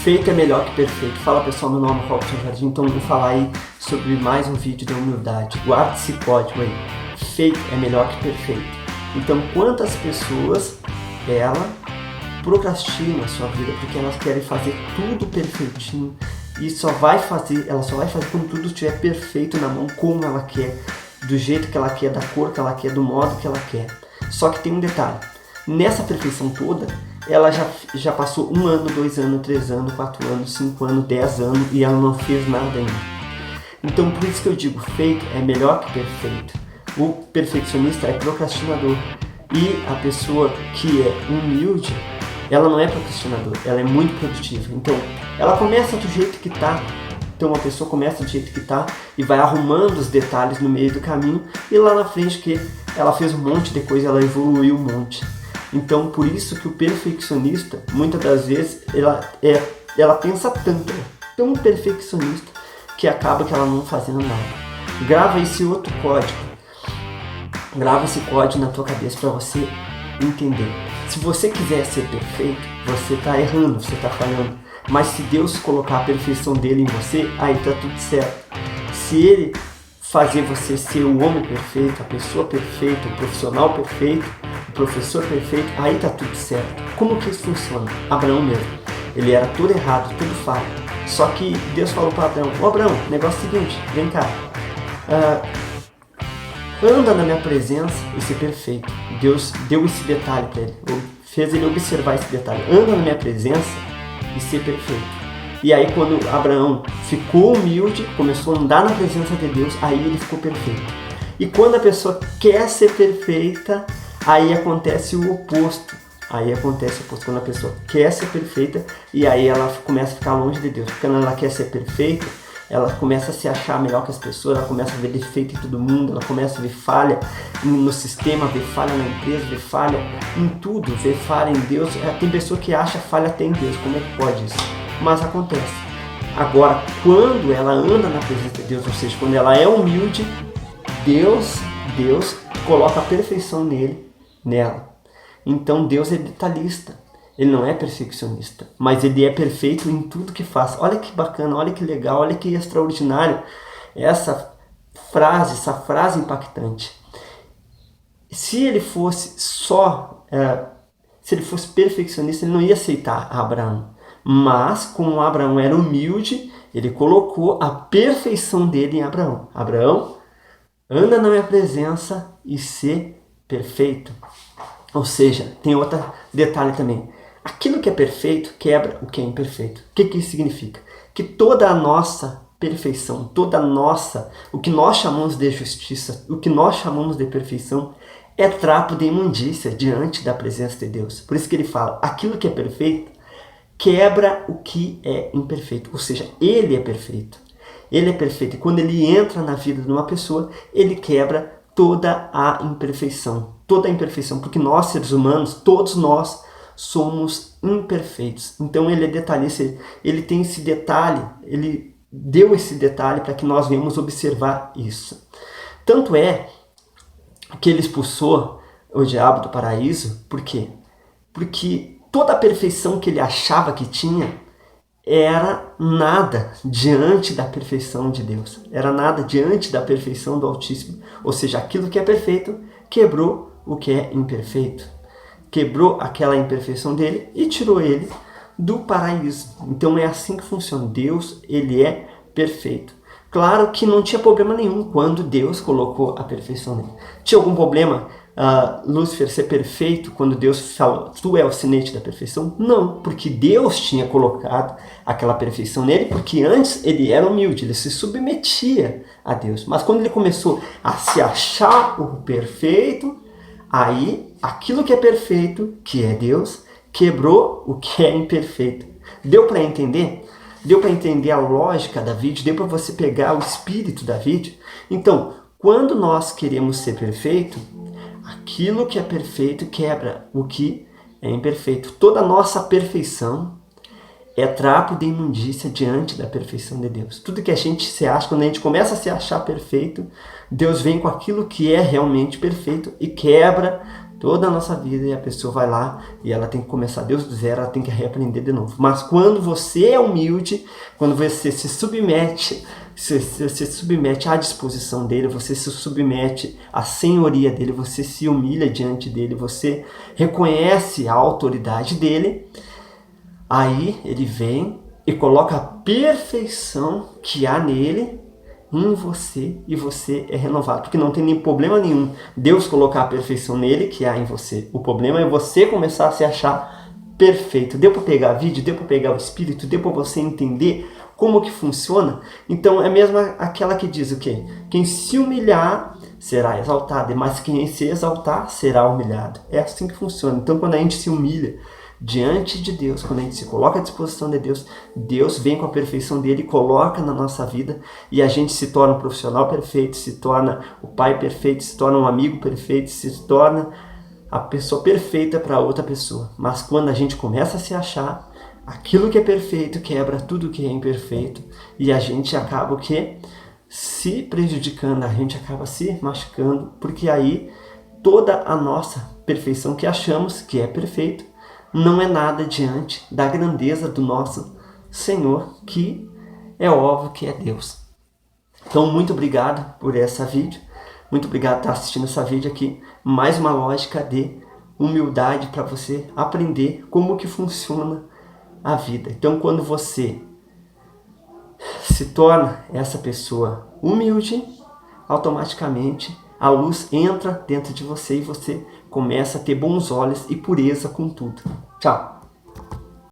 Feito é melhor que perfeito. Fala pessoal, meu nome é Robson Jardim, então eu vou falar aí sobre mais um vídeo da humildade. Guarde esse código aí. Feito é melhor que perfeito. Então quantas pessoas ela procrastinam a sua vida porque elas querem fazer tudo perfeitinho e ela só vai fazer quando tudo estiver perfeito na mão, como ela quer, do jeito que ela quer, da cor que ela quer, do modo que ela quer. Só que tem um detalhe, nessa perfeição toda, ela já passou 1 ano, 2 anos, 3 anos, 4 anos, 5 anos, 10 anos e ela não fez nada ainda. Então por isso que eu digo, feito é melhor que perfeito. O perfeccionista é procrastinador e a pessoa que é humilde, ela não é procrastinadora, ela é muito produtiva. Então ela começa do jeito que está. Então uma pessoa começa do jeito que está e vai arrumando os detalhes no meio do caminho e lá na frente que ela fez um monte de coisa, ela evoluiu um monte. Então por isso que o perfeccionista, muitas das vezes, ela pensa tanto, tão perfeccionista, que acaba que ela não fazendo nada. Grava esse outro código, grava esse código na tua cabeça para você entender. Se você quiser ser perfeito, você está errando, você está falhando. Mas se Deus colocar a perfeição dele em você, aí está tudo certo. Se ele fazer você ser o homem perfeito, a pessoa perfeita, o profissional perfeito, o professor perfeito, aí está tudo certo. Como que isso funciona? Abraão mesmo. Ele era todo errado, tudo falho. Só que Deus falou para Abraão, Abraão, o negócio é o seguinte, vem cá. Anda na minha presença e ser perfeito. Deus deu esse detalhe para ele, fez ele observar esse detalhe. Anda na minha presença e ser perfeito. E aí quando Abraão ficou humilde, começou a andar na presença de Deus, aí ele ficou perfeito. E quando a pessoa quer ser perfeita, aí acontece o oposto. Quando a pessoa quer ser perfeita e aí ela começa a ficar longe de Deus. Porque quando ela quer ser perfeita, ela começa a se achar melhor que as pessoas, ela começa a ver defeito em todo mundo, ela começa a ver falha no sistema, ver falha na empresa, ver falha em tudo, ver falha em Deus. Tem pessoa que acha falha até em Deus, como é que pode isso? Mas acontece. Agora, quando ela anda na presença de Deus, ou seja, quando ela é humilde, Deus coloca a perfeição nela. Então Deus é detalhista. Ele não é perfeccionista, mas ele é perfeito em tudo que faz. Olha que bacana, olha que legal, olha que extraordinário essa frase impactante. Se ele fosse perfeccionista, ele não ia aceitar Abraão. Mas, como Abraão era humilde, ele colocou a perfeição dele em Abraão. Abraão, anda na minha presença e ser perfeito. Ou seja, tem outro detalhe também. Aquilo que é perfeito quebra o que é imperfeito. O que isso significa? Que toda a nossa perfeição, o que nós chamamos de justiça, o que nós chamamos de perfeição, é trapo de imundícia diante da presença de Deus. Por isso que ele fala, aquilo que é perfeito quebra o que é imperfeito. Ou seja, ele é perfeito. Ele é perfeito. E quando ele entra na vida de uma pessoa, ele quebra toda a imperfeição. Toda a imperfeição. Porque nós, seres humanos, todos nós, somos imperfeitos. Então ele é detalhista, ele tem esse detalhe, ele deu esse detalhe para que nós venhamos observar isso. Tanto é que ele expulsou o diabo do paraíso, por quê? Porque toda a perfeição que ele achava que tinha era nada diante da perfeição de Deus. Era nada diante da perfeição do Altíssimo. Ou seja, aquilo que é perfeito quebrou o que é imperfeito. Quebrou aquela imperfeição dele e tirou ele do paraíso. Então é assim que funciona. Deus, ele é perfeito. Claro que não tinha problema nenhum quando Deus colocou a perfeição nele. Tinha algum problema Lúcifer ser perfeito quando Deus falou, tu é o sinete da perfeição? Não, porque Deus tinha colocado aquela perfeição nele, porque antes ele era humilde, ele se submetia a Deus. Mas quando ele começou a se achar o perfeito, aí, aquilo que é perfeito, que é Deus, quebrou o que é imperfeito. Deu para entender? Deu para entender a lógica da vídeo? Deu para você pegar o espírito da vídeo? Então, quando nós queremos ser perfeito, aquilo que é perfeito quebra o que é imperfeito. Toda a nossa perfeição é trapo de imundícia diante da perfeição de Deus. Tudo que a gente se acha, quando a gente começa a se achar perfeito, Deus vem com aquilo que é realmente perfeito e quebra toda a nossa vida, e a pessoa vai lá e ela tem que começar Deus do zero, ela tem que reaprender de novo. Mas quando você é humilde, quando você se submete, você se submete à disposição dele, você se submete à senhoria dele, você se humilha diante dele, você reconhece a autoridade dele, aí ele vem e coloca a perfeição que há nele em você, e você é renovado, porque não tem nem problema nenhum Deus colocar a perfeição nele que há em você. O problema é você começar a se achar perfeito. Deu para pegar vídeo, deu para pegar o espírito, deu para você entender como que funciona? Então é mesmo aquela que diz o quê? Quem se humilhar será exaltado, mas quem se exaltar será humilhado. É assim que funciona. Então quando a gente se humilha diante de Deus, quando a gente se coloca à disposição de Deus, Deus vem com a perfeição dele e coloca na nossa vida, e a gente se torna um profissional perfeito, se torna o pai perfeito, se torna um amigo perfeito, se torna a pessoa perfeita para outra pessoa. Mas quando a gente começa a se achar, aquilo que é perfeito quebra tudo que é imperfeito, e a gente acaba o quê? Se prejudicando, a gente acaba se machucando, porque aí toda a nossa perfeição que achamos que é perfeito não é nada diante da grandeza do nosso Senhor, que é óbvio que é Deus. Então, muito obrigado por essa vídeo. Muito obrigado por estar assistindo essa vídeo aqui. Mais uma lógica de humildade para você aprender como que funciona a vida. Então, quando você se torna essa pessoa humilde, automaticamente a luz entra dentro de você e você começa a ter bons olhos e pureza com tudo. Tchau!